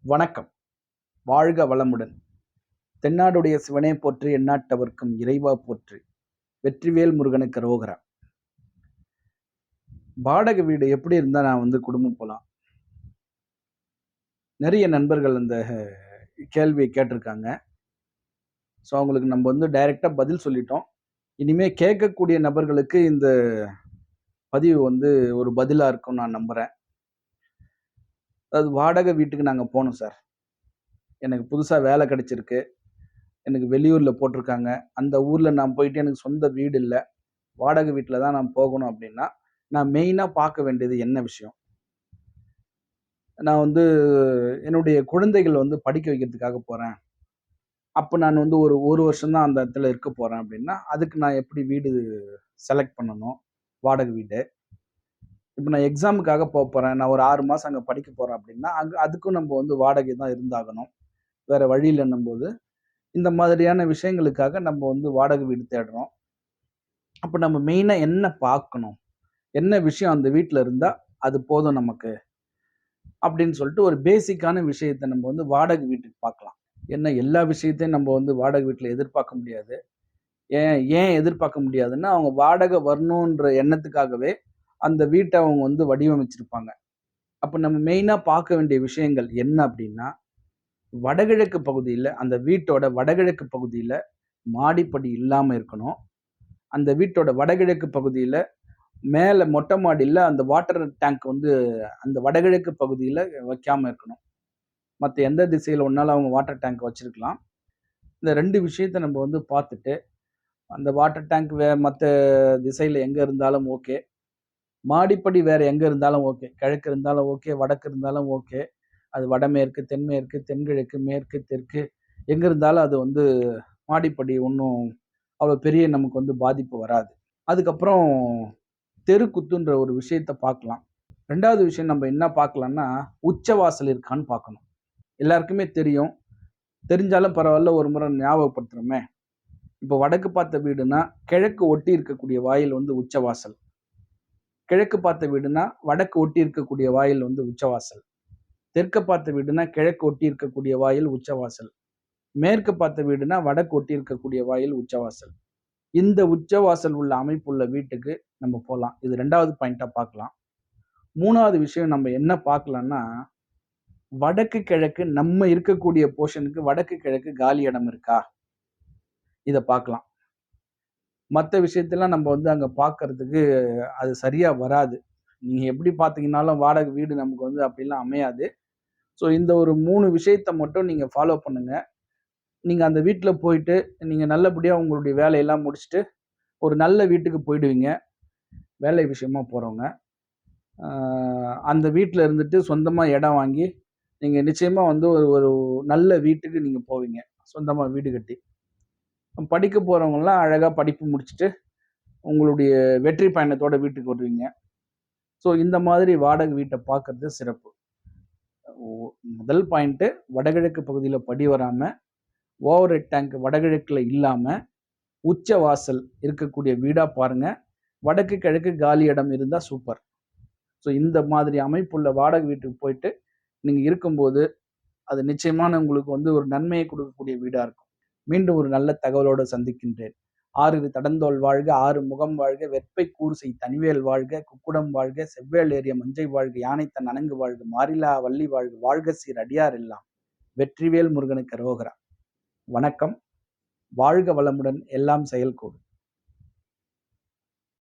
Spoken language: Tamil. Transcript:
வணக்கம். வாழ்க வளமுடன். தென்னாடுடைய சிவனே போற்றி, எந்நாட்டவர்க்கும் இறைவா போற்றி. வெற்றிவேல் முருகனுக்கு அரோகரா. வாடகை வீடு எப்படி இருந்தா நான் குடும்பம் போலாம்? நிறைய நண்பர்கள் இந்த கேள்வியை கேட்டிருக்காங்க. ஸோ அவங்களுக்கு நம்ம டைரக்ட்டா பதில் சொல்லிட்டோம். இனிமே கேட்கக்கூடிய நபர்களுக்கு இந்த பதிவு ஒரு பதிலா இருக்கும்னு நான் நம்புறேன். அதாவது வாடகை வீட்டுக்கு நாங்க போனோம் சார். எனக்கு புதுசா வேலை கிடைச்சிருக்கு. எனக்கு வெளியூர்ல போட்டிருக்காங்க. அந்த ஊர்ல நான் போயிட்டு எனக்கு சொந்த வீடு இல்ல. வாடகை வீட்ல தான் நான் போகணும் அப்படின்னா, நான் மெயினா பார்க்க வேண்டியது என்ன விஷயம்? நான் என்னுடைய குழந்தைகள் படிக்க வைக்கிறதுக்காக போறேன். அப்ப நான் ஒரு 1 வருஷம் தான் அந்த இடத்துல இருக்க போறேன் அப்படின்னா, அதுக்கு நான் எப்படி வீடு செலக்ட் பண்ணணும்? வாடகை வீடு. இப்ப நான் எக்ஸாமுக்காக போப்போறேன். நான் ஒரு 6 மாசம் அங்க படிக்க போறேன் அப்படின்னா, அதுக்கும் நம்ம வாடகை தான் இருந்தாகணும். வேற வழி இல்லன்னும்போது, இந்த மாதிரியான விஷயங்களுக்காக நம்ம வாடகை வீடு தேடுறோம். அப்ப நம்ம மெயினா என்ன பார்க்கணும்? என்ன விஷயம் அந்த வீட்ல இருந்தா, அது போதும் நமக்கு. அப்படின்னு சொல்லிட்டு ஒரு பேசிக்கான விஷயத்த நம்ம வாடகை வீட்டுக்கு பார்க்கலாம். ஏன்னா எல்லா விஷயத்தையும் நம்ம வாடகை வீட்ல எதிர்பார்க்க முடியாது. ஏன் ஏன் எதிர்பார்க்க முடியாதுன்னா, அவங்க வாடகை வரணுன்ற எண்ணத்துக்காகவே அந்த வீட்ட அவங்க வடிவமைச்சிருப்பாங்க. அப்ப நம்ம மெயினா பார்க்க வேண்டிய விஷயங்கள் என்ன அப்படின்னா, வடகிழக்கு பகுதியில அந்த வீட்டோட வடகிழக்கு பகுதியில மாடிப்படி இல்லாம இருக்கணும். அந்த வீட்டோட வடகிழக்கு பகுதியில மேல மொட்டை மாடியில அந்த வாட்டர் டேங்க் அந்த வடகிழக்கு பகுதியில வைக்காம இருக்கணும். மத்த எந்த திசையில வேணாலும் அவங்க வாட்டர் டேங்க் வச்சிருக்கலாம். இந்த 2 விஷயத்த நம்ம பார்த்துட்டு, அந்த வாட்டர் டேங்க் மத்த திசையில எங்க இருந்தாலும் ஓகே. மாடிப்படி வேற எங்க இருந்தாலும் ஓகே. கிழக்கு இருந்தாலும் ஓகே, வடக்கு இருந்தாலும் ஓகே. அது வடமேற்கு, தென்மேற்கு, தென்கிழக்கு, மேற்கு, தெற்கு எங்க இருந்தாலும் அது மாடிப்படி ஒண்ணும் அவ்வளோ பெரிய நமக்கு பாதிப்பு வராது. அதுக்கப்புறம் தெருக்குத்துன்ற ஒரு விஷயத்த பார்க்கலாம். 2வது விஷயம் நம்ம என்ன பார்க்கலாம்னா, உச்சவாசல் இருக்கான்னு பார்க்கணும். எல்லாருக்குமே தெரியும். தெரிஞ்சாலும் பரவால்ல, ஒரு முறை ஞாபகப்படுத்துறோமே. இப்ப வடக்கு பார்த்த வீடுனா, கிழக்கு ஒட்டி இருக்கக்கூடிய வாயில் உச்சவாசல். கிழக்கு பார்த்த வீடுனா, வடக்கு ஒட்டி இருக்கக்கூடிய வாயில் உச்சவாசல். தெற்க பார்த்த வீடுனா, கிழக்கு ஒட்டி இருக்கக்கூடிய வாயில் உச்சவாசல். மேற்கு பார்த்த வீடுனா, வடக்கு ஒட்டி இருக்கக்கூடிய வாயில் உச்சவாசல். இந்த உச்சவாசல் உள்ள அமைப்புள்ள வீட்டுக்கு நம்ம போலாம். இது 2வது பாயிண்ட்டா பார்க்கலாம். 3வது விஷயம் நம்ம என்ன பார்க்கலாம்னா, வடக்கு, கிழக்கு நம்ம இருக்கக்கூடிய போர்ஷனுக்கு வடக்கு, கிழக்கு காலி இடம் இருக்கா? இத பார்க்கலாம். மத்த விஷயத்தெல்லாம் நம்ம அங்க பார்க்கறதுக்கு அது சரியா வராது. நீங்க எப்படி பார்த்தீங்கன்னாலும் வாடகை வீடு நமக்கு அப்படிலாம் அமையாது. ஸோ இந்த ஒரு 3 விஷயத்த மட்டும் நீங்க ஃபாலோ பண்ணுங்க. நீங்க அந்த வீட்ல போயிட்டு, நீங்க நல்லபடியா உங்களுடைய வேலையெல்லாம் முடிச்சுட்டு, ஒரு நல்ல வீட்டுக்கு போயிடுவீங்க. வேலை விஷயமா போறவங்க. ஆ அந்த வீட்ல இருந்துட்டு சொந்தமா இடம் வாங்கி, நீங்க நிச்சயமா ஒரு ஒரு நல்ல வீட்டுக்கு நீங்க போவீங்க. சொந்தமா வீடு கட்டி. படிக்க போறவங்கலாம் அழகா படிப்பு முடிச்சுட்டு, உங்களுடைய வெற்றி பயணத்தோட வீட்டுக்கு வருவீங்க. ஸோ இந்த மாதிரி வாடகை வீட்ட பார்க்கறது சிறப்பு. ஒ முதல் பாயிண்ட்டு வடகிழக்கு பகுதியில படி வராம, ஓவர் ஹெட் டேங்க் வடகிழக்குல இல்லாம, உச்ச வாசல் இருக்கக்கூடிய வீடா பாருங்க. வடக்கு, கிழக்கு காலி இடம் இருந்தா சூப்பர். ஸோ இந்த மாதிரி அமைப்புள்ள வாடகை வீட்டுக்கு போயிட்டு, நீங்க இருக்கும்போது, அது நிச்சயமான உங்களுக்கு ஒரு நன்மையை கொடுக்கக்கூடிய வீடா இருக்கும். மீண்டும் ஒரு நல்ல தகவலோடு சந்திக்கின்றேன். "ஆறிரு தடந்தோள் வாழ்க, ஆறு முகம் வாழ்க, வெற்பை கூர்செய் தனிவேல் வாழ்க, குக்குடம் வாழ்க, செவ்வேள் ஏறிய மஞ்சை வாழ்க, யானைத்தன் அணங்கு வாழ்க, மாறிலா வள்ளி வாழ்க, வாழ்க சீர் அடியார் எல்லாம்." வெற்றிவேல் முருகனுக்கு அரோகரா. வணக்கம். வாழ்க வளமுடன். எல்லாம் செயல்கூடும்.